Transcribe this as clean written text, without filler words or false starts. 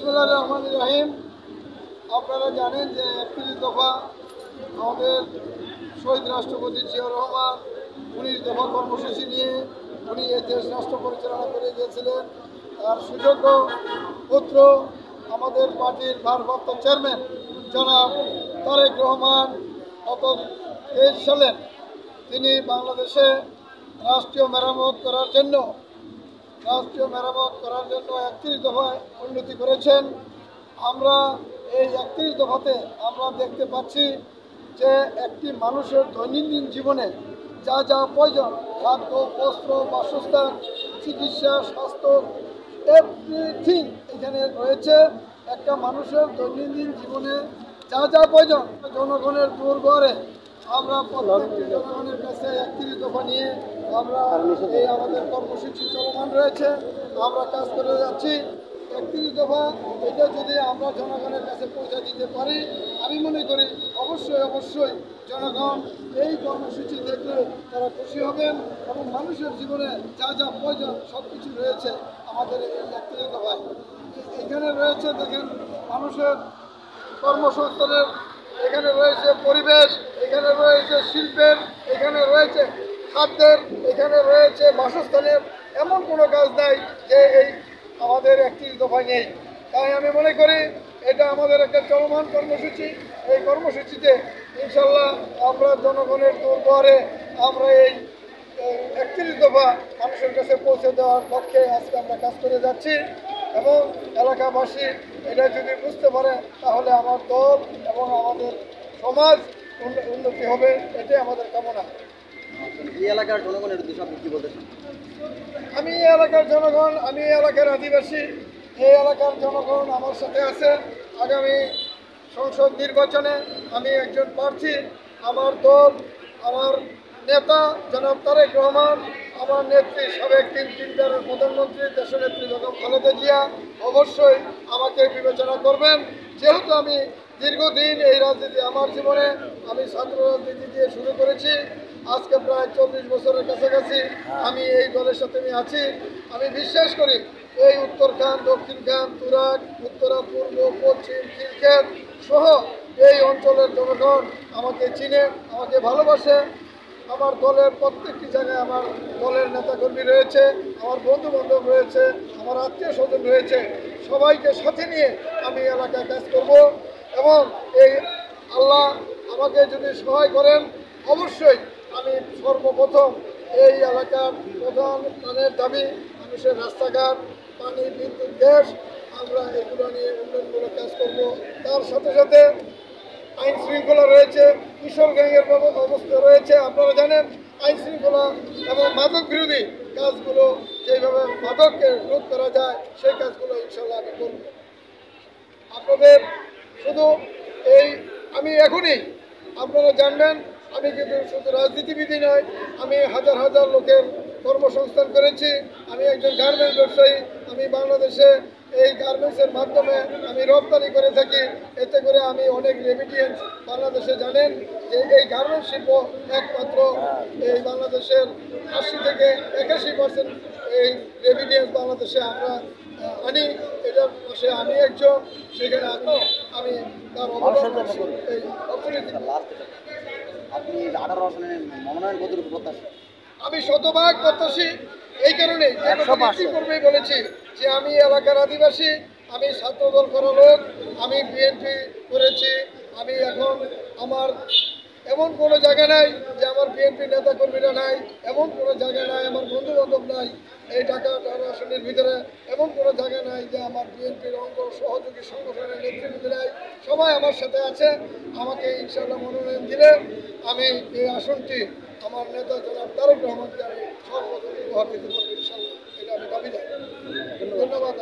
বিসমিল্লাহির রহমানির রহিম। আপনারা জানেন যে 31 দফা আমাদের শহীদ রাষ্ট্রপতি জিয়াউর রহমান 19 দফা কর্মসূচি নিয়ে উনি এই দেশ রাষ্ট্র পরিচালনা করে গিয়েছিলেন। আর সুযোগ্য পুত্র আমাদের পার্টির ভারপ্রাপ্ত চেয়ারম্যান জনাব তারেক রহমান গত 23 সালে তিনি বাংলাদেশে রাষ্ট্রীয় মেরামত করার জন্য 31 দফায় উন্নতি করেছেন। আমরা এই 31 দফাতে আমরা দেখতে পাচ্ছি যে একটি মানুষের দৈনন্দিন জীবনে যা যা প্রয়োজন, খাদ্য, বস্ত্র, বাসস্থান, চিকিৎসা, স্বাস্থ্য, এভরিথিং এখানে রয়েছে। একটা মানুষের দৈনন্দিন জীবনে যা যা প্রয়োজন জনগণের দুর্গরে আমরা প্রত্যেকটি জনগণের কাছে 31 দফা নিয়ে আমরা এই আমাদের কর্মসূচি চলমান রয়েছে। আমরা কাজ করে যাচ্ছি। 31 দফা এটা যদি আমরা জনগণের কাছে পৌঁছে দিতে পারি, আমি মনে করি অবশ্যই জনগণ এই কর্মসূচি দেখলে তারা খুশি হবেন এবং মানুষের জীবনে যা যা প্রয়োজন সব কিছু রয়েছে আমাদের এই 31 দফায়। এখানে রয়েছে দেখেন মানুষের কর্মসংস্থানের, এখানে রয়েছে পরিবেশ, এখানে রয়েছে শিল্পের, এখানে রয়েছে খাদ্যের, এখানে রয়েছে বাসস্থানের। এমন কোনো কাজ নাই যে এই আমাদের 31 দফায় নেই। তাই আমি মনে করি এটা আমাদের একটা চলমান কর্মসূচি। এই কর্মসূচিতে ইনশাল্লাহ আমরা জনগণের দুর্গরে আমরা এই 31 দফা মানুষের কাছে পৌঁছে দেওয়ার লক্ষ্যে আজকে আমরা কাজ করে যাচ্ছি এবং এলাকাবাসী এটা যদি বুঝতে পারে তাহলে আমার দল এবং আমাদের সমাজ উন্নতি হবে, এটাই আমাদের কামনা। এই এলাকার জনগণের উদ্দেশ্যে আপনি কি বলতে চান? আমি এই এলাকার জনগণ, আমি এই এলাকার আদিবাসী, এই এলাকার জনগণ আমার সাথে আছে। আগামী সংসদ নির্বাচনে আমি একজন প্রার্থী। আমার দল, আমার নেতা জনাব তারেক রহমান, আমার নেত্রী সাবেক 3 প্রধানমন্ত্রী দেশনেত্রী বেগম খালেদা জিয়া অবশ্যই আমাকে বিবেচনা করবেন। যেহেতু আমি দীর্ঘদিন এই রাজনীতি আমার জীবনে আমি ছাত্র রাজনীতি দিয়ে শুরু করেছি, আজকে প্রায় 40 বছরের কাছাকাছি আমি এই দলের সাথে আমি আছি। আমি বিশ্বাস করি এই উত্তরখান, দক্ষিণখান, তুরাগ, উত্তরা, পূর্ব, পশ্চিম, খিলক্ষেত সহ এই অঞ্চলের জনগণ আমাকে চিনে, আমাকে ভালোবাসে। আমার দলের প্রত্যেকটি জায়গায় আমার দলের নেতাকর্মী রয়েছে, আমার বন্ধু বান্ধব রয়েছে, আমার আত্মীয় স্বজন রয়েছে। সবাইকে সাথে নিয়ে আমি এলাকায় কাজ করব এবং এই আল্লাহ আমাকে যদি সহায় করেন অবশ্যই আমি সর্বপ্রথম এই এলাকার প্রধান প্রাণের দাবি মানুষের রাস্তাঘাট, পানি, বিদ্যুৎ, গ্যাস, আমরা এগুলো নিয়ে উন্নয়নমূলক কাজ করব। তার সাথে সাথে আইন শৃঙ্খলা রয়েছে, কিশোর গ্যাংয়ের অবস্থা রয়েছে। আপনারা জানেন আইন শৃঙ্খলা এবং মাদক বিরোধী কাজগুলো যেভাবে মাদককে রোধ করা যায় সেই কাজগুলো ইনশাল্লাহ আমি করব। আপনাদের শুধু এই আমি এখনই আপনারা জানবেন আমি কিন্তু শুধু রাজনীতিবিদই নয়, আমি হাজার হাজার লোকের কর্মসংস্থান করেছি। আমি একজন গার্মেন্টস ব্যবসায়ী। আমি বাংলাদেশে এই গার্মেন্টসের মাধ্যমে আমি রপ্তানি করে থাকি। এতে করে আমি অনেক রেমিটেন্স বাংলাদেশে জানেন যে এই গার্মেন্টস শিল্প একমাত্র এই বাংলাদেশের 80 থেকে 81% এই রেমিটেন্স বাংলাদেশে আমরা আনি। এটার পাশে আমি একজন, সেখানে আমি তার অবদান এই অর্থনীতি। আপনি 18 আসনের মনোনয়ন কতটুকু প্রত্যাশী? আমি শতভাগ প্রত্যাশী। এই কারণে পূর্বেই বলেছি যে আমি এলাকার আদিবাসী, আমি ছাত্রদল করা লোক, আমি বিএনপি করেছি। আমি এখন আমার এমন কোনো জায়গা নাই যে আমার বিএনপি নেতাকর্মীরা নাই, এমন কোনো জায়গা নাই আমার বন্ধু বান্ধব নাই এই ঢাকা 18 আসনের ভিতরে, এমন কোনো জায়গা নাই যে আমার বিএনপির অঙ্গ সহযোগী সংগঠনের নেতৃবৃন্দ নাই। সবাই আমার সাথে আছে। আমাকে ইনশাআল্লাহ মনোনয়ন দিলে আমি এই আসনটি আমার নেতা জনাব তারেক রহমানকে আমি সর্বপ্রথম উপহার দিতে পারবো ইনশাআল্লাহ। এটা আমি দাবি জানাই। ধন্যবাদ।